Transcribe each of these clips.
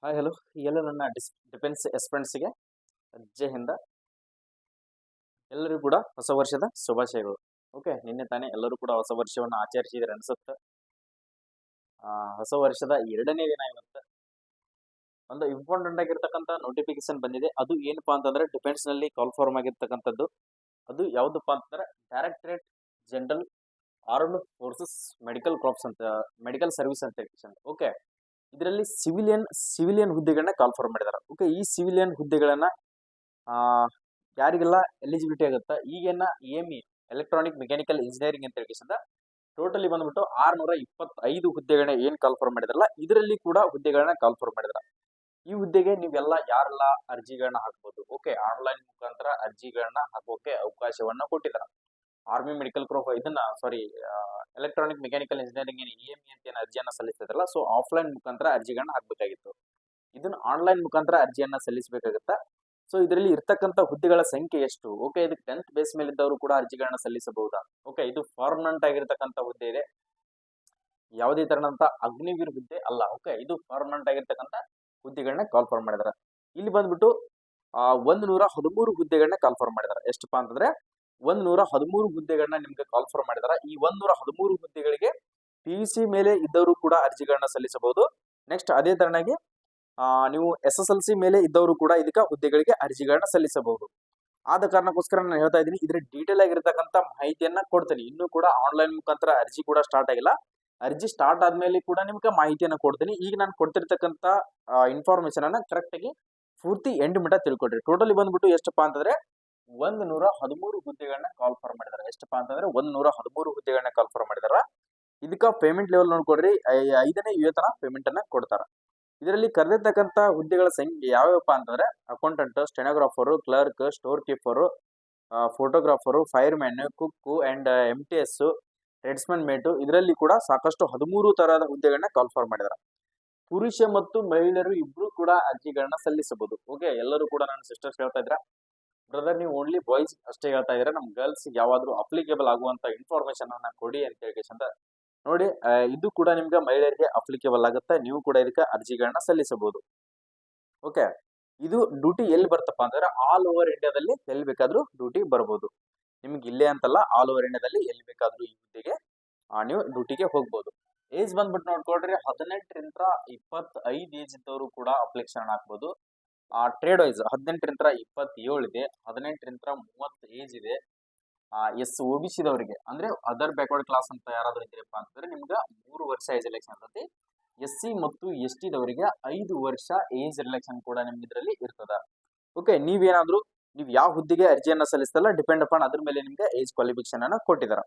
Hi hello ಎಲ್ಲ ನನ್ನ defence ಎಸ್ಪೆಂಟ್ಸ್ಗೆ ಜೈ ಹಿಂದ. ಎಲ್ಲರಿಗೂ ಕೂಡ ಹೊಸ ವರ್ಷದ ಶುಭಾಶಯಗಳು. ಓಕೆ, ನಿನ್ನೆ ತಾನೇ ಎಲ್ಲರೂ ಕೂಡ ಹೊಸ ವರ್ಷವನ್ನು ಆಚರಿಸಿದ್ರೆ ಅನ್ಸುತ್ತೆ. ಹೊಸ ವರ್ಷದ 2ನೇ ದಿನ ಇವತ್ತು ಒಂದು ಇಂಪಾರ್ಟೆಂಟ್ ಆಗಿರ್ತಕ್ಕಂಥ ನೋಟಿಫಿಕೇಶನ್ ಬಂದಿದೆ. ಅದು ಏನಪ್ಪಾ ಅಂತಂದ್ರೆ ಡಿಫೆನ್ಸ್ ನಲ್ಲಿ ಕಾಲ್ಫಾರ್ಮ್ ಆಗಿರ್ತಕ್ಕಂಥದ್ದು. ಅದು ಯಾವ್ದಪ್ಪ ಅಂತಂದ್ರೆ directorate general armed forces medical crops ಅಂತ, ಮೆಡಿಕಲ್ ಸರ್ವಿಸ್ ಅಂತ ಹೇಳಿ. ಓಕೆ, ಇದರಲ್ಲಿ ಸಿವಿಲಿಯನ್ ಹುದ್ದೆಗಳನ್ನ ಕಾಲ್ಫಾರ್ಮ್ ಮಾಡಿದಾರೆ. ಓಕೆ, ಈ ಸಿವಿಲಿಯನ್ ಹುದ್ದೆಗಳನ್ನ ಆ ಯಾರಿಗೆಲ್ಲ ಎಲಿಜಿಬಿಲಿಟಿ ಆಗುತ್ತಾ, ಈಗೇನ EME ಎಲೆಕ್ಟ್ರಾನಿಕ್ ಮೆಕ್ಯಾನಿಕಲ್ ಇಂಜಿನಿಯರಿಂಗ್ ಅಂತ ಹೇಳಿ ಟೋಟಲಿ ಬಂದ್ಬಿಟ್ಟು 625 ಹುದ್ದೆಗಳನ್ನ ಏನ್ ಕಾಲ್ಫಾರ್ಮ್ ಮಾಡಿದಾರಲ್ಲ, ಇದರಲ್ಲಿ ಕೂಡ ಹುದ್ದೆಗಳನ್ನ ಕಾಲ್ಫಾರ್ಮ್ ಮಾಡಿದಾರ. ಈ ಹುದ್ದೆಗೆ ನೀವೆಲ್ಲ ಯಾರೆಲ್ಲ ಅರ್ಜಿಗಳನ್ನ ಹಾಕ್ಬೋದು. ಓಕೆ, ಆನ್ಲೈನ್ ಮುಖಾಂತರ ಅರ್ಜಿಗಳನ್ನ ಹಾಕೋಕೆ ಅವಕಾಶವನ್ನ ಕೊಟ್ಟಿದ್ದಾರೆ. ಆರ್ಮಿ ಮೆಡಿಕಲ್ ಕ್ರಾಪ್ ಇದನ್ನ ಎಲೆಕ್ಟ್ರಾನಿಕ್ ಮೆಕ್ಯಾನಿಕಲ್ ಇಂಜಿನಿಯರಿಂಗ್ EME ಅಂತ ಏನು ಅರ್ಜಿಯನ್ನ ಸಲ್ಲಿಸ್ತಿದ್ರಲ್ಲ, ಸೊ ಆಫ್ಲೈನ್ ಮುಖಾಂತರ ಅರ್ಜಿಗಳನ್ನ ಹಾಕ್ಬೇಕಾಗಿತ್ತು. ಇದನ್ನ ಆನ್ಲೈನ್ ಮುಖಾಂತರ ಅರ್ಜಿಯನ್ನ ಸಲ್ಲಿಸಬೇಕಾಗುತ್ತಾ. ಸೊ ಇದರಲ್ಲಿ ಇರ್ತಕ್ಕಂಥ ಹುದ್ದೆಗಳ ಸಂಖ್ಯೆ ಎಷ್ಟು? ಓಕೆ, ಇದಕ್ಕೆ 10th ಬೇಸ್ ಮೇಲೆ ಇದ್ದವರು ಕೂಡ ಅರ್ಜಿಗಳನ್ನ ಸಲ್ಲಿಸಬಹುದಾ? ಓಕೆ, ಇದು ಪರ್ಮನೆಂಟ್ ಆಗಿರ್ತಕ್ಕಂಥ ಹುದ್ದೆ ಇದೆ, ಯಾವುದೇ ತರನಂತ ಅಗ್ನಿವೀರ್ ಹುದ್ದೆ ಅಲ್ಲ. ಓಕೆ, ಇದು ಪರ್ಮನೆಂಟ್ ಆಗಿರ್ತಕ್ಕಂಥ ಹುದ್ದೆಗಳನ್ನ ಕಾಲ್ಫಾರ್ಮ್ ಮಾಡಿದಾರೆ. ಇಲ್ಲಿ ಬಂದ್ಬಿಟ್ಟು 113 ಹುದ್ದೆಗಳನ್ನ ಕಾಲ್ಫಾರ್ಮ್ ಮಾಡಿದಾರೆ. ಎಷ್ಟಪ್ಪ ಅಂತಂದ್ರೆ 113 ಹುದ್ದೆಗಳನ್ನ ನಿಮ್ಗೆ ಕಾಲ್ಫಾರ್ಮ್ ಮಾಡಿದಾರೆ. ಈ 113 ಹುದ್ದೆಗಳಿಗೆ PUC ಮೇಲೆ ಇದ್ದವರು ಕೂಡ ಅರ್ಜಿಗಳನ್ನ ಸಲ್ಲಿಸಬಹುದು. ನೆಕ್ಸ್ಟ್ ಅದೇ ತರನಾಗಿ ನೀವು SSLC ಮೇಲೆ ಇದ್ದವರು ಕೂಡ ಇದಕ್ಕೆ ಹುದ್ದೆಗಳಿಗೆ ಅರ್ಜಿಗಳನ್ನ ಸಲ್ಲಿಸಬಹುದು. ಆದ ಕಾರಣಕ್ಕೋಸ್ಕರ ನಾನು ಹೇಳ್ತಾ ಇದ್ದೀನಿ, ಇದ್ರ ಡೀಟೇಲ್ ಆಗಿರ್ತಕ್ಕಂಥ ಮಾಹಿತಿಯನ್ನ ಕೊಡ್ತೀನಿ. ಇನ್ನೂ ಕೂಡ ಆನ್ಲೈನ್ ಮುಖಾಂತರ ಅರ್ಜಿ ಕೂಡ ಸ್ಟಾರ್ಟ್ ಆಗಿಲ್ಲ. ಅರ್ಜಿ ಸ್ಟಾರ್ಟ್ ಆದ್ಮೇಲೆ ಕೂಡ ನಿಮ್ಗೆ ಮಾಹಿತಿಯನ್ನ ಕೊಡ್ತೀನಿ. ಈಗ ನಾನು ಕೊಡ್ತಿರ್ತಕ್ಕಂಥ ಇನ್ಫಾರ್ಮೇಶನ್ ಅನ್ನ ಕರೆಕ್ಟ್ ಆಗಿ ಪೂರ್ತಿ ಎಂಡ್ ಮಟ್ಟ ತಿಳ್ಕೊಡ್ರಿ. ಟೋಟಲಿ ಬಂದ್ಬಿಟ್ಟು ಎಷ್ಟಪ್ಪಾ ಅಂತಂದ್ರೆ 113 ಹುದ್ದೆಗಳನ್ನ ಕಾಲ್ಫಾರ್ಮ್ ಮಾಡಿದಾರೆ. ಎಷ್ಟಪ್ಪಾ ಅಂತಂದ್ರೆ 113 ಹುದ್ದೆಗಳನ್ನ ಕಾಲ್ಫಾರ್ಮ್ ಮಾಡಿದಾರ. ಇದಕ್ಕ ಪೇಮೆಂಟ್ ಲೆವೆಲ್ ನೋಡ್ಕೊಡ್ರಿ, 5ನೇ ವೇತನ ಪೇಮೆಂಟ್ ಅನ್ನ ಕೊಡ್ತಾರ. ಇದರಲ್ಲಿ ಕರೆದಿರ್ತಕ್ಕಂಥ ಹುದ್ದೆಗಳ ಸಂಖ್ಯೆ ಯಾವ್ಯಾವಪ್ಪ ಅಂತಂದ್ರೆ accountant, stenographer, clerk, storekeeper, photographer, fireman, cook and MTS, tradesman mate. ಇದರಲ್ಲಿ ಕೂಡ ಸಾಕಷ್ಟು 13 ತರಹದ ಹುದ್ದೆಗಳನ್ನ ಕಾಲ್ಫಾರ್ಮ್ ಮಾಡಿದಾರೆ. ಪುರುಷ ಮತ್ತು ಮಹಿಳೆಯರು ಇಬ್ರು ಕೂಡ ಅರ್ಜಿಗಳನ್ನ ಸಲ್ಲಿಸಬಹುದು. ಓಕೆ, ಎಲ್ಲರೂ ಕೂಡ ನನ್ನ ಸಿಸ್ಟರ್ಸ್ ಹೇಳ್ತಾ ಇದ್ರ, ಬ್ರದರ್ ನೀವು ಓನ್ಲಿ ಬಾಯ್ಸ್ ಅಷ್ಟೇ ಹೇಳ್ತಾ ಇದ್ರೆ, ನಮ್ ಗರ್ಲ್ಸ್ ಯಾವಾದ್ರೂ ಅಪ್ಲಿಕೇಬಲ್ ಆಗುವಂತ ಇನ್ಫಾರ್ಮೇಶನ್ ಅನ್ನ ಕೊಡಿ ಅಂತ ಹೇಳಿ ಅಂತ ನೋಡಿ. ಇದು ಕೂಡ ನಿಮ್ಗೆ ಮಹಿಳೆಯರಿಗೆ ಅಪ್ಲಿಕೇಬಲ್ ಆಗುತ್ತೆ. ನೀವು ಕೂಡ ಇದಕ್ಕೆ ಅರ್ಜಿಗಳನ್ನ ಸಲ್ಲಿಸಬಹುದು. ಓಕೆ, ಇದು ಡ್ಯೂಟಿ ಎಲ್ಲಿ ಬರ್ತಪ್ಪ ಅಂತಂದ್ರೆ ಆಲ್ ಓವರ್ ಇಂಡಿಯಾದಲ್ಲಿ ಎಲ್ಲಿ ಬೇಕಾದ್ರೂ ಡ್ಯೂಟಿ ಬರಬಹುದು. ನಿಮ್ಗೆ ಇಲ್ಲೇ ಅಂತಲ್ಲ, ಆಲ್ ಓವರ್ ಇಂಡಿಯಾದಲ್ಲಿ ಎಲ್ಲಿ ಬೇಕಾದ್ರೂ ಈ ಹುದ್ದೆಗೆ ನೀವು ಡ್ಯೂಟಿಗೆ ಹೋಗ್ಬೋದು. ಏಜ್ ಬಂದ್ಬಿಟ್ಟು ನೋಡ್ಕೊಳ್ರಿ, 18ರಿಂದ 25 ಏಜ್ ಇದ್ದವರು ಕೂಡ ಅಪ್ಲಿಕೇಶನ್ ಹಾಕ್ಬೋದು. ಟ್ರೇಡ್ ವೈಸ್ 18ರಿಂದ 27 ಇದೆ, 18ರಿಂದ 30 ಏಜ್ ಇದೆ. OBC ದವರಿಗೆ ಅಂದ್ರೆ ಅದರ್ ಬ್ಯಾಕ್ವರ್ಡ್ ಕ್ಲಾಸ್ ಅಂತ ಯಾರಾದ್ರೂ ಇದ್ದೀರಪ್ಪ ಅಂತಂದ್ರೆ ನಿಮ್ಗೆ 3 ವರ್ಷ ಏಜ್ ರಿಲ್ಯಾಕ್ಸೇಷನ್ ಇರ್ತದೆ. SC ಮತ್ತು ST ದವರಿಗೆ 5 ವರ್ಷ ಏಜ್ ರಿಲ್ಯಾಕ್ಸೇಷನ್ ಕೂಡ ನಿಮ್ಗೆ ಇದರಲ್ಲಿ ಇರ್ತದ. ಓಕೆ, ನೀವು ಯಾವ ಹುದ್ದೆಗೆ ಅರ್ಜಿಯನ್ನ ಸಲ್ಲಿಸ್ತಲ್ಲ, ಡಿಪೆಂಡ್ ಅಪಾನ್ ಅದ್ರ ಮೇಲೆ ನಿಮ್ಗೆ ಏಜ್ ಕ್ವಾಲಿಫಿಕೇಶನ್ ಅನ್ನ ಕೊಟ್ಟಿದಾರ.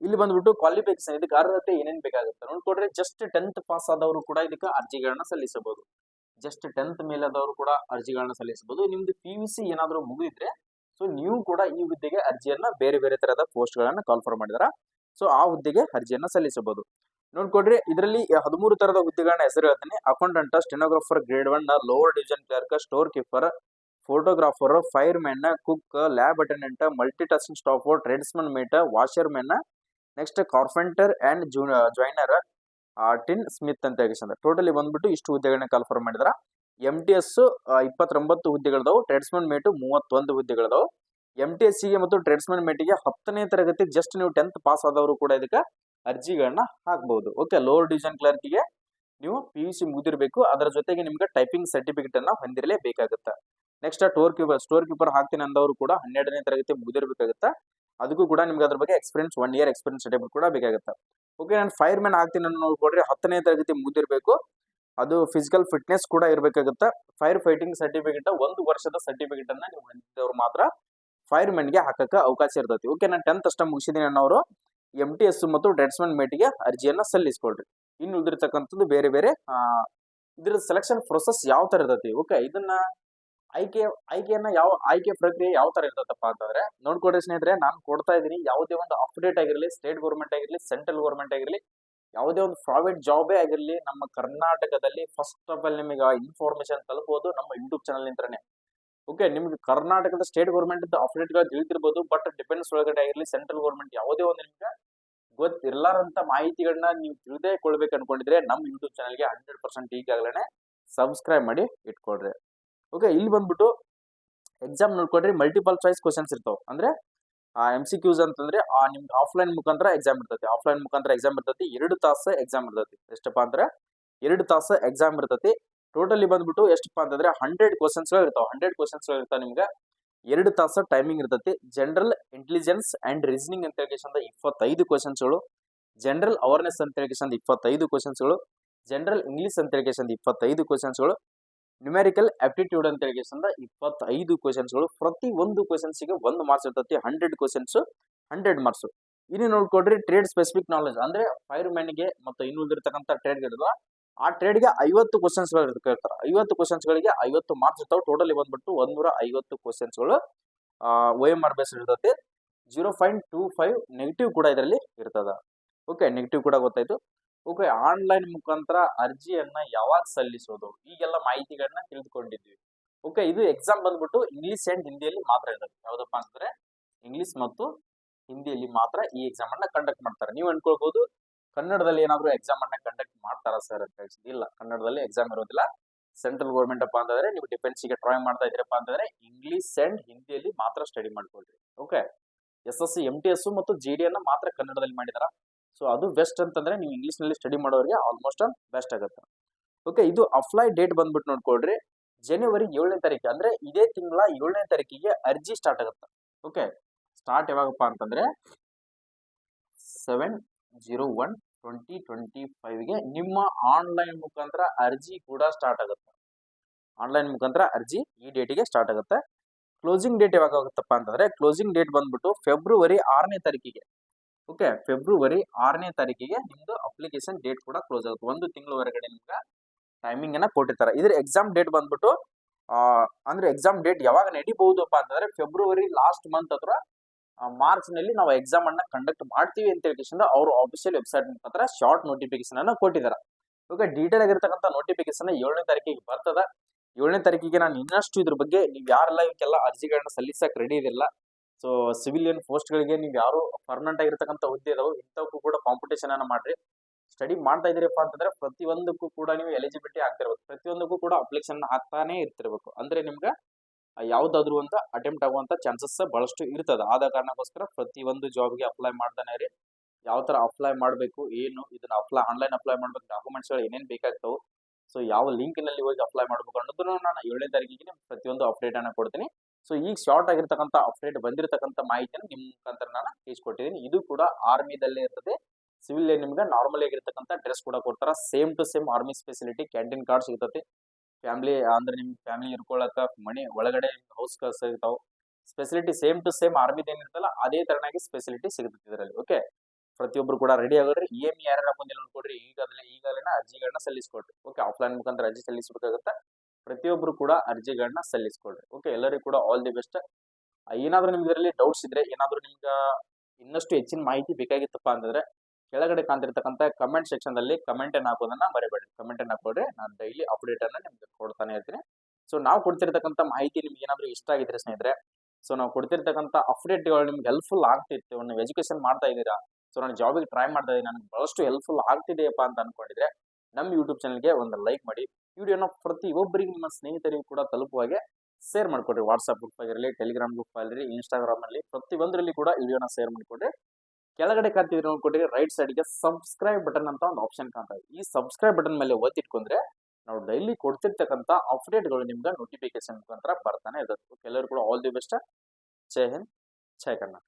ಇಲ್ಲಿ ಬಂದ್ಬಿಟ್ಟು ಕ್ವಾಲಿಫಿಕೇಶನ್, ಇದಕ್ಕೆ ಅರ್ಹತೆ ಏನೇನ್ ಬೇಕಾಗುತ್ತೆ ನೋಡ್ಕೊಡ್ರಿ. ಜಸ್ಟ್ 10th ಪಾಸ್ ಆದವರು ಕೂಡ ಇದಕ್ಕೆ ಅರ್ಜಿಗಳನ್ನ ಸಲ್ಲಿಸಬಹುದು. ಜಸ್ಟ್ 10th ಮೇಲಾದವರು ಕೂಡ ಅರ್ಜಿಗಳನ್ನ ಸಲ್ಲಿಸಬಹುದು. ನಿಮ್ದು PUC ಏನಾದ್ರೂ ಮುಗಿದಿದ್ರೆ ಸೊ ನೀವು ಕೂಡ ಈ ಹುದ್ದೆಗೆ ಅರ್ಜಿಯನ್ನ ಬೇರೆ ಬೇರೆ ತರಹದ ಪೋಸ್ಟ್ ಗಳನ್ನ ಕಾಲ್ಫಾರ್ಮ್ ಮಾಡಿದಾರ. ಸೊ ಆ ಹುದ್ದೆಗೆ ಅರ್ಜಿಯನ್ನ ಸಲ್ಲಿಸಬಹುದು. ನೋಡ್ಕೊಡ್ರಿ, ಇದರಲ್ಲಿ 13 ತರದ ಹುದ್ದೆಗಳನ್ನ ಹೆಸರು ಹೇಳ್ತೀನಿ. Accountant, stenographer grade 1, lower division clerk, storekeeper, photographer, fireman, cook, lab attendant, multi tasking staff, tradesman mate, washerman, next carpenter and joiner, tinsmith ಅಂತ ಹೇಳಿ ಟೋಟಲಿ ಬಂದ್ಬಿಟ್ಟು ಇಷ್ಟು ಹುದ್ದೆಗಳನ್ನ ಕಾಲ್ಫಾರ್ಮ್ ಮಾಡಿದಾರ. MTS 29 ಹುದ್ದೆಗಳದಾವು, ಟ್ರೇಡ್ಸ್ಮನ್ ಮೇಟು 31 ಹುದ್ದೆಗಳದಾವು. MTS ಗೆ ಮತ್ತು tradesman ಮೇಟಿಗೆ 10ನೇ ತರಗತಿ ಜಸ್ಟ್ ನೀವು 10th ಪಾಸ್ ಆದವರು ಕೂಡ ಇದಕ್ಕೆ ಅರ್ಜಿಗಳನ್ನ ಹಾಕಬಹುದು. ಓಕೆ, ಲೋವರ್ ಡಿವಿಷನ್ ಕ್ಲರ್ಕ್ ಗೆ ನೀವು PUC ಮುಗಿದಿರಬೇಕು, ಅದರ ಜೊತೆಗೆ ನಿಮ್ಗೆ ಟೈಪಿಂಗ್ ಸರ್ಟಿಫಿಕೇಟ್ ಅನ್ನ ಹೊಂದಿರಲೇಬೇಕಾಗುತ್ತೆ. ನೆಕ್ಸ್ಟ್ ಸ್ಟೋರ್ ಕೀಪರ್ ಹಾಕ್ತೀನಿ ಅಂದವರು ಕೂಡ 12ನೇ ತರಗತಿ ಮುಗಿದಿರಬೇಕಾಗುತ್ತೆ. ಅದಕ್ಕೂ ಕೂಡ ನಿಮ್ಗೆ ಅದ್ರ ಬಗ್ಗೆ ಎಕ್ಸ್ಪೀರಿಯನ್ಸ್ 1 ಇಯರ್ ಎಕ್ಸ್ಪೀರಿಯನ್ಸ್ ಸರ್ಟಿಫಿಕೇಟ್ ಕೂಡ ಬೇಕಾಗುತ್ತೆ. ಓಕೆ, ನಾನು ಫೈರ್ಮ್ಯಾನ್ ಹಾಕ್ತೀನಿ ಅನ್ನೋ ನೋಡ್ಕೊಡ್ರಿ, 10ನೇ ತರಗತಿ ಮುಗಿದಿರಬೇಕು. ಅದು ಫಿಸಿಕಲ್ ಫಿಟ್ನೆಸ್ ಕೂಡ ಇರಬೇಕಾಗುತ್ತೆ. ಫೈರ್ ಫೈಟಿಂಗ್ ಸರ್ಟಿಫಿಕೇಟ್ 1 ವರ್ಷದ ಸರ್ಟಿಫಿಕೇಟ್ ಅನ್ನ ನೀವು ಹೊಂದಿದವರು ಮಾತ್ರ ಫೈರ್ಮನ್ ಗೆ ಹಾಕಕ್ಕೆ ಅವಕಾಶ ಇರ್ತೈತಿ. ಓಕೆ, ನಾನು 10th ಅಷ್ಟ ಮುಗಿಸಿದೀನಿ ಅನ್ನೋರು MTS ಮತ್ತು ಟ್ರೇಡ್ಸ್ಮನ್ ಮೇಟಿಗೆ ಅರ್ಜಿಯನ್ನ ಸಲ್ಲಿಸ್ಕೊಳ್ರಿ. ಇನ್ನು ಉಳಿದಿರ್ತಕ್ಕಂಥದ್ದು ಬೇರೆ ಬೇರೆ ಇದ್ರ ಸೆಲೆಕ್ಷನ್ ಪ್ರೊಸೆಸ್ ಯಾವ ತರ ಇರ್ತೈತಿ. ಓಕೆ, ಇದನ್ನ ಆಯ್ಕೆ ಪ್ರಕ್ರಿಯೆ ಯಾವ ತರ ಇರ್ತದಪ್ಪ ಅಂತಂದ್ರೆ ನೋಡ್ಕೊಡ್ರಿ ಸ್ನೇಹಿತರೆ, ನಾನು ಕೊಡ್ತಾ ಇದೀನಿ. ಯಾವುದೇ ಒಂದು ಅಪ್ಡೇಟ್ ಆಗಿರಲಿ, ಸ್ಟೇಟ್ ಗೌರ್ಮೆಂಟ್ ಆಗಿರಲಿ, ಸೆಂಟ್ರಲ್ ಗೌರ್ಮೆಂಟ್ ಆಗಿರಲಿ, ಯಾವುದೇ ಒಂದು ಪ್ರೈವೇಟ್ ಜಾಬೇ ಆಗಿರಲಿ, ನಮ್ಮ ಕರ್ನಾಟಕದಲ್ಲಿ ಫಸ್ಟ್ ಆಫ್ ಆಲ್ ನಿಮಗೆ ಇನ್ಫಾರ್ಮೇಶನ್ ತಲುಪೋದು ನಮ್ಮ ಯೂಟ್ಯೂಬ್ ಚಾನಲ್ ನಿಂತ್ರನೇ. ಓಕೆ, ನಿಮ್ಗೆ ಕರ್ನಾಟಕದ ಸ್ಟೇಟ್ ಗೌರ್ಮೆಂಟ್ ಅಪ್ಡೇಟ್ ಗಳು ತಿಳಿತಿರ್ಬೋದು, ಬಟ್ ಡಿಫೆನ್ಸ್ ಒಳಗಡೆ ಆಗಿರಲಿ, ಸೆಂಟ್ರಲ್ ಗೌರ್ಮೆಂಟ್ ಯಾವುದೇ ಒಂದು ನಿಮ್ಗೆ ಗೊತ್ತಿರಲಾರಂತ ಮಾಹಿತಿಗಳನ್ನ ನೀವು ತಿಳಿದೇ ಕೊಳ್ಬೇಕು ಅನ್ಕೊಂಡಿದ್ರೆ ನಮ್ಮ ಯೂಟ್ಯೂಬ್ ಚಾನಲ್ಗೆ 100% ಈಗಾಗಲೇ ಸಬ್ಸ್ಕ್ರೈಬ್ ಮಾಡಿ ಇಟ್ಕೊಡ್ರಿ. ಓಕೆ, ಇಲ್ಲಿ ಬಂದ್ಬಿಟ್ಟು ಎಕ್ಸಾಮ್ ನೋಡ್ಕೊಡ್ರಿ, ಮಲ್ಟಿಪಲ್ ಚಾಯ್ಸ್ ಕ್ವಶನ್ಸ್ ಇರ್ತಾವ. ಅಂದ್ರೆ MCQs ಅಂತಂದ್ರೆ ನಿಮ್ಗೆ ಆಫ್ಲೈನ್ ಮುಖಾಂತರ ಎಕ್ಸಾಮ್ ಇರ್ತೈತಿ. ಆಫ್ಲೈನ್ ಮುಖಾಂತರ ಎಕ್ಸಾಮ್ ಇರ್ತೈತಿ, 2 ತಾಸು ಎಕ್ಸಾಮ್ ಇರ್ತೈತಿ. ಎಷ್ಟಪ್ಪ ಅಂದ್ರೆ 2 ತಾಸು ಎಕ್ಸಾಮ್ ಇರ್ತೈತಿ. ಟೋಟಲಿ ಬಂದ್ಬಿಟ್ಟು ಎಷ್ಟಪ್ಪ ಅಂತಂದ್ರೆ 100 ಕ್ವಶನ್ಸ್ ಇರ್ತಾವ. 100 ಕ್ವಶನ್ಸ್ ಇರ್ತಾವ. ನಿಮ್ಗೆ 2 ತಾಸು ಟೈಮಿಂಗ್ ಇರ್ತೈತಿ. ಜನರಲ್ ಇಂಟೆಲಿಜೆನ್ಸ್ ಅಂಡ್ ರೀಸನಿಂಗ್ ಅಂತ ಹೇಳಿ 25 ಕ್ವಶನ್ಸ್ಗಳು, ಜನರಲ್ ಅವೇರ್ನೆಸ್ ಅಂತ ಹೇಳಿ 25 ಕ್ವಶನ್ಸ್ಗಳು, ಜನರಲ್ ಇಂಗ್ಲಿಷ್ ಅಂತ ಹೇಳಿ 25 ಕ್ವಶನ್ಸ್ಗಳು, ನ್ಯೂಮೆರಿಕಲ್ ಆಪ್ಟಿಟ್ಯೂಡ್ ಅಂತ ಹೇಳಿ 25 ಕ್ವಶನ್ಸ್ಗಳು. ಪ್ರತಿ ಒಂದು ಕ್ವಶನ್ಸ್ಗೆ 1 ಮಾರ್ಕ್ಸ್ ಇರ್ತೈತಿ. 100 ಕ್ವಶನ್ಸ್ 100 ಮಾರ್ಕ್ಸ್. ಇಲ್ಲಿ ನೋಡ್ಕೊಡ್ರಿ, ಟ್ರೇಡ್ ಸ್ಪೆಸಿಫಿಕ್ ನಾಲೆಜ್ ಅಂದ್ರೆ ಫೈರ್ ಮ್ಯಾನ್ಗೆ ಮತ್ತು ಇನ್ನು ಉಳಿದಿರ್ತಕ್ಕಂಥ ಟ್ರೇಡ್ಗಳಿರುವ ಆ ಟ್ರೇಡ್ಗೆ 50 ಕ್ವಶನ್ಸ್ಗಳು ಕೇಳ್ತಾರೆ. 50 ಕ್ವಶನ್ಸ್ಗಳಿಗೆ 50 ಮಾರ್ಕ್ಸ್ ಇರ್ತಾವೆ. ಟೋಟಲಿ ಬಂದ್ಬಿಟ್ಟು 150 ಕ್ವಶನ್ಸ್ಗಳು OMR ಬೇಸ್ ಇರ್ತೈತಿ. 0.25 ನೆಗೆಟಿವ್ ಕೂಡ ಇದರಲ್ಲಿ ಇರ್ತದ. ಓಕೆ, ನೆಗೆಟಿವ್ ಕೂಡ ಗೊತ್ತಾಯ್ತು. ಓಕೆ, ಆನ್ಲೈನ್ ಮುಖಾಂತರ ಅರ್ಜಿಯನ್ನ ಯಾವಾಗ ಸಲ್ಲಿಸೋದು, ಈಗೆಲ್ಲ ಮಾಹಿತಿಗಳನ್ನ ತಿಳಿದುಕೊಂಡಿದ್ವಿ. ಓಕೆ, ಇದು ಎಕ್ಸಾಮ್ ಬಂದ್ಬಿಟ್ಟು ಇಂಗ್ಲಿಷ್ ಅಂಡ್ ಹಿಂದಿಯಲ್ಲಿ ಮಾತ್ರ ಇರ್ತದೆ. ಯಾವ್ದಪ್ಪ ಅಂತಂದ್ರೆ ಇಂಗ್ಲಿಷ್ ಮತ್ತು ಹಿಂದಿಯಲ್ಲಿ ಮಾತ್ರ ಈ ಎಕ್ಸಾಮ್ ಅನ್ನ ಕಂಡಕ್ಟ್ ಮಾಡ್ತಾರೆ. ನೀವು ಅನ್ಕೊಳ್ಬಹುದು ಕನ್ನಡದಲ್ಲಿ ಏನಾದ್ರು ಎಕ್ಸಾಮ್ ಅನ್ನ ಕಂಡಕ್ಟ್ ಮಾಡ್ತಾರ ಸರ್ ಅಂತ ಹೇಳಿ. ಇಲ್ಲ, ಕನ್ನಡದಲ್ಲಿ ಎಕ್ಸಾಮ್ ಇರೋದಿಲ್ಲ. ಸೆಂಟ್ರಲ್ ಗೌರ್ಮೆಂಟ್ ಅಪ್ಪ ಅಂತಂದ್ರೆ ನೀವು ಡಿಫೆನ್ಸ್ಗೆ ಟ್ರೈ ಮಾಡ್ತಾ ಇದ್ರಪ್ಪ ಅಂತಂದ್ರೆ ಇಂಗ್ಲಿಷ್ ಅಂಡ್ ಹಿಂದಿಯಲ್ಲಿ ಮಾತ್ರ ಸ್ಟಡಿ ಮಾಡ್ಕೊಳ್ರಿ. ಓಕೆ, SSC MTS ಮತ್ತು GD ಅನ್ನ ಮಾತ್ರ ಕನ್ನಡದಲ್ಲಿ ಮಾಡಿದಾರ. ಸೊ ಅದು ಬೆಸ್ಟ್ ಅಂತಂದ್ರೆ ನೀವು ಇಂಗ್ಲಿಷ್ ನಲ್ಲಿ ಸ್ಟಡಿ ಮಾಡೋರಿಗೆ ಆಲ್ಮೋಸ್ಟ್ ಬೆಸ್ಟ್ ಆಗುತ್ತೆ. ಓಕೆ, ಇದು ಅಪ್ಲೈ ಡೇಟ್ ಬಂದ್ಬಿಟ್ಟು ನೋಡ್ಕೊಳ್ರಿ, ಜನವರಿ 7ನೇ ತಾರೀಕು ಅಂದ್ರೆ ಇದೇ ತಿಂಗಳ 7ನೇ ತಾರೀಕಿಗೆ ಅರ್ಜಿ ಸ್ಟಾರ್ಟ್ ಆಗುತ್ತೆ. ಓಕೆ, ಸ್ಟಾರ್ಟ್ ಯಾವಾಗಪ್ಪ ಅಂತಂದ್ರೆ 7/01/2025ಗೆ ನಿಮ್ಮ ಆನ್ಲೈನ್ ಮುಖಾಂತರ ಅರ್ಜಿ ಕೂಡ ಸ್ಟಾರ್ಟ್ ಆಗುತ್ತೆ. ಆನ್ಲೈನ್ ಮುಖಾಂತರ ಅರ್ಜಿ ಈ ಡೇಟಿಗೆ ಸ್ಟಾರ್ಟ್ ಆಗುತ್ತೆ. ಕ್ಲೋಸಿಂಗ್ ಡೇಟ್ ಯಾವಾಗ ಆಗುತ್ತಪ್ಪ ಅಂತಂದ್ರೆ ಕ್ಲೋಸಿಂಗ್ ಡೇಟ್ ಬಂದ್ಬಿಟ್ಟು ಫೆಬ್ರವರಿ 6ನೇ ತಾರೀಕಿಗೆ. ಓಕೆ, ಫೆಬ್ರವರಿ 6ನೇ ತಾರೀಕಿಗೆ ನಿಮ್ದು ಅಪ್ಲಿಕೇಶನ್ ಡೇಟ್ ಕೂಡ ಕ್ಲೋಸ್ ಆಗುತ್ತೆ. 1 ತಿಂಗಳವರೆಗಡೆ ನಿಮ್ಗೆ ಟೈಮಿಂಗ್ ಅನ್ನ ಕೊಟ್ಟಿರ್ತಾರೆ. ಇದ್ರ ಎಕ್ಸಾಮ್ ಡೇಟ್ ಬಂದ್ಬಿಟ್ಟು ಅಂದ್ರೆ ಎಕ್ಸಾಮ್ ಡೇಟ್ ಯಾವಾಗ ನಡೀಬಹುದಪ್ಪ ಅಂತಂದ್ರೆ ಫೆಬ್ರವರಿ ಲಾಸ್ಟ್ ಮಂತ್ ಅಥವಾ ಮಾರ್ಚ್ ನಲ್ಲಿ ನಾವು ಎಕ್ಸಾಮ್ ಅನ್ನ ಕಂಡಕ್ಟ್ ಮಾಡ್ತೀವಿ ಅಂತ ಹೇಳಿ ಅವರು ಆಫಿಷಿಯಲ್ ವೆಬ್ಸೈಟ್ ಮುಖಾಂತರ ಶಾರ್ಟ್ ನೋಟಿಫಿಕೇಶನ್ ಅನ್ನ ಕೊಟ್ಟಿದ್ದಾರೆ. ಓಕೆ, ಡೀಟೇಲ್ ಆಗಿರ್ತಕ್ಕಂಥ ನೋಟಿಫಿಕೇಶನ್ 7ನೇ ತಾರೀಕಿಗೆ ಬರ್ತದ. 7ನೇ ತಾರೀಕಿಗೆ ನಾನು ಇನ್ನಷ್ಟು ಇದ್ರ ಬಗ್ಗೆ ನೀವು ಯಾರೆಲ್ಲ ಇವಕ್ಕೆಲ್ಲ ಅರ್ಜಿಗಳನ್ನ ಸಲ್ಲಿಸಕ್ ರೆಡಿ ಇದೆಲ್ಲ, ಸೊ ಸಿವಿಲಿಯನ್ ಪೋಸ್ಟ್ ಗಳಿಗೆ ನೀವು ಯಾರು ಪರ್ಮನೆಂಟ್ ಆಗಿರ್ತಕ್ಕಂಥ ಹುದ್ದೆ ಇದಾವೆ ಇಂಥವಕ್ಕೂ ಕೂಡ ಕಾಂಪಿಟೇಷನ್ ಅನ್ನ ಮಾಡ್ರಿ. ಸ್ಟಡಿ ಮಾಡ್ತಾ ಇದೀರಪ್ಪ ಅಂತಂದ್ರೆ ಪ್ರತಿಯೊಂದಕ್ಕೂ ಕೂಡ ನೀವು ಎಲಿಜಿಬಿಲಿಟಿ ಆಗ್ತಿರ್ಬೇಕು. ಪ್ರತಿಯೊಂದಕ್ಕೂ ಕೂಡ ಅಪ್ಲಿಕೇಶನ್ ಹಾಕ್ತಾನೆ ಇರ್ತಿರ್ಬೇಕು. ಅಂದ್ರೆ ನಿಮ್ಗೆ ಯಾವ್ದಾದ್ರು ಒಂದು ಅಟೆಂಪ್ಟ್ ಆಗುವಂತ ಚಾನ್ಸಸ್ ಬಹಳಷ್ಟು ಇರ್ತದ. ಆದ ಕಾರಣಕ್ಕೋಸ್ಕರ ಪ್ರತಿಯೊಂದು ಜಾಬ್ಗೆ ಅಪ್ಲೈ ಮಾಡ್ತಾನೆ ಇರಿ. ಯಾವ ತರ ಅಪ್ಲೈ ಮಾಡಬೇಕು, ಏನು ಇದನ್ನ ಆನ್ಲೈನ್ ಅಪ್ಲೈ ಮಾಡ್ಬೇಕು, ಡಾಕ್ಯುಮೆಂಟ್ಸ್ ಗಳು ಏನೇನ್ ಬೇಕಾಗ್ತಾವು, ಸೊ ಯಾವ ಲಿಂಕ್ ನಲ್ಲಿ ಹೋಗಿ ಅಪ್ಲೈ ಮಾಡ್ಬೇಕು ಅನ್ನೋದನ್ನು ನಾನು 7ನೇ ತಾರೀಕಿಗೆ ಪ್ರತಿಯೊಂದು ಅಪ್ಡೇಟ್ ಅನ್ನ ಕೊಡ್ತೀನಿ. ಸೊ ಈಗ ಶಾರ್ಟ್ ಆಗಿರ್ತಕ್ಕಂಥ ಅಪ್ಡೇಟ್ ಬಂದಿರತಕ್ಕಂಥ ಮಾಹಿತಿಯನ್ನು ನಿಮ್ಮ ಮುಖಾಂತರ ನಾನು ತಿಳಿಸ್ಕೊಟ್ಟಿದ್ದೀನಿ. ಇದು ಕೂಡ ಆರ್ಮಿದಲ್ಲೇ ಇರ್ತದೆ. ಸಿವಿಲ್ ನಿಮ್ಗೆ ನಾರ್ಮಲ್ ಆಗಿರ್ತಕ್ಕಂಥ ಡ್ರೆಸ್ ಕೂಡ ಕೊಡ್ತಾರ. Same to same army speciality, canteen card ಸಿಗ್ತತಿ. ಫ್ಯಾಮಿಲಿ ಅಂದ್ರೆ ನಿಮ್ ಫ್ಯಾಮಿಲಿ ಇರ್ಕೊಳ್ಳಕ ಮನೆ ಒಳಗಡೆ ಹೌಸ್ ಸಿಗ್ತಾವ. ಸ್ಪೆಸಿಲಿಟಿ ಸೇಮ್ ಟು ಸೇಮ್ ಆರ್ಮಿದ ಏನಿರ್ತಲ್ಲ ಅದೇ ತರನಾಗಿ ಸ್ಪೆಸಿಲಿಟಿ ಸಿಗುತ್ತೆ ಇದರಲ್ಲಿ. ಓಕೆ, ಪ್ರತಿಯೊಬ್ರು ಕೂಡ ರೆಡಿ ಆಗೋದ್ರಿ. ಯಾರ್ಯಾರ ಬಂದಿಲ್ಲ ನೋಡ್ಕೊಡ್ರಿ, ಈಗಲೇ ಅರ್ಜಿಗಳನ್ನ ಸಲ್ಲಿಸ್ಕೊಡ್ರಿ. ಓಕೆ, ಆಫ್ಲೈನ್ ಮುಖಾಂತರ ಅರ್ಜಿ ಸಲ್ಲಿಸಬೇಕಾಗುತ್ತೆ. ಪ್ರತಿಯೊಬ್ರು ಕೂಡ ಅರ್ಜಿಗಳನ್ನ ಸಲ್ಲಿಸ್ಕೊಡ್ರಿ. ಓಕೆ, ಎಲ್ಲರಿಗೂ ಕೂಡ ಆಲ್ ದಿ ಬೆಸ್ಟ್. ಏನಾದ್ರೂ ನಿಮ್ಗೆ ಇದರಲ್ಲಿ ಡೌಟ್ಸ್ ಇದ್ರೆ, ಏನಾದ್ರೂ ನಿಮ್ಗೆ ಇನ್ನಷ್ಟು ಹೆಚ್ಚಿನ ಮಾಹಿತಿ ಬೇಕಾಗಿತ್ತಪ್ಪ ಅಂತಂದ್ರೆ ಕೆಳಗಡೆ ಕಾಣ್ತಿರ್ತಕ್ಕಂಥ ಕಮೆಂಟ್ ಸೆಕ್ಷನ್ ಅಲ್ಲಿ ಕಮೆಂಟ್ ಅನ್ನು ಹಾಕೋದನ್ನ ಮರಿಬೇಡಿ. ಕಮೆಂಟ್ ಅನ್ನು ಹಾಕೋದ್ರೆ ನಾನು ಡೈಲಿ ಅಪ್ಡೇಟ್ ಅನ್ನ ನಿಮ್ಗೆ ಕೊಡ್ತಾನೆ ಇರ್ತೀನಿ. ಸೊ ನಾವು ಕೊಡ್ತಿರ್ತಕ್ಕಂಥ ಮಾಹಿತಿ ನಿಮ್ಗೆ ಏನಾದ್ರೂ ಇಷ್ಟ ಆಗಿದ್ರೆ ಸ್ನೇಹಿತರೆ, ಸೊ ನಾವು ಕೊಡ್ತಿರ್ತಕ್ಕಂಥ ಅಪ್ಡೇಟ್ಗಳು ನಿಮ್ಗೆ ಹೆಲ್ಪ್ಫುಲ್ ಆಗ್ತಿತ್ತು. ನೀವು ಎಜುಕೇಶನ್ ಮಾಡ್ತಾ ಇದ್ದೀರಾ, ಸೊ ನಾನು ಜಾಬಿಗೆ ಟ್ರೈ ಮಾಡ್ತಾ ಇದ್ದೀನಿ, ನನಗೆ ಬಹಳಷ್ಟು ಹೆಲ್ಪ್ಫುಲ್ ಆಗ್ತಿದೆಯಪ್ಪ ಅಂತ ಅನ್ಕೊಂಡಿದ್ರೆ ನಮ್ಮ ಯೂಟ್ಯೂಬ್ ಚಾನಲ್ಗೆ ಒಂದು ಲೈಕ್ ಮಾಡಿ. ವಿಡಿಯೋನ ಪ್ರತಿಯೊಬ್ಬರಿಗೆ ನಿಮ್ಮ ಸ್ನೇಹಿತರಿಗೂ ಕೂಡ ತಲುಪುವ ಹಾಗೆ ಶೇರ್ ಮಾಡ್ಕೊಡ್ರಿ. ವಾಟ್ಸ್ಆಪ್ ಗ್ರೂಪ್ ಆಗಿರಲಿ, ಟೆಲಿಗ್ರಾಮ್ ಗ್ರೂಪ್ ಆಗಿರಲಿ, ಇನ್ಸ್ಟಾಗ್ರಾಮ್ ಅಲ್ಲಿ ಪ್ರತಿಯೊಂದರಲ್ಲಿ ಕೂಡ ವಿಡಿಯೋನ ಶೇರ್ ಮಾಡಿಕೊಡ್ರಿ. ಕೆಳಗಡೆ ಕಾಣ್ತಿದ್ರೆ ನೋಡ್ಕೊಟ್ರಿ, ರೈಟ್ ಸೈಡ್ಗೆ ಸಬ್ಸ್ಕ್ರೈಬ್ ಬಟನ್ ಅಂತ ಒಂದು ಆಪ್ಷನ್ ಕಾಣ್ತಾ ಇದೆ. ಈ ಸಬ್ಸ್ಕ್ರೈಬ್ ಬಟನ್ ಮೇಲೆ ಒತ್ತಿಟ್ಕೊಂಡ್ರೆ ನಾವು ಡೈಲಿ ಕೊಡ್ತಿರ್ತಕ್ಕಂಥ ಅಪ್ಡೇಟ್ಗಳು ನಿಮ್ಗೆ ನೋಟಿಫಿಕೇಶನ್ ಮುಖಾಂತರ ಬರ್ತಾನೆ ಇರುತ್ತೆ. ಎಲ್ಲರೂ ಕೂಡ all the best. Jai Hind, Jai Karnataka.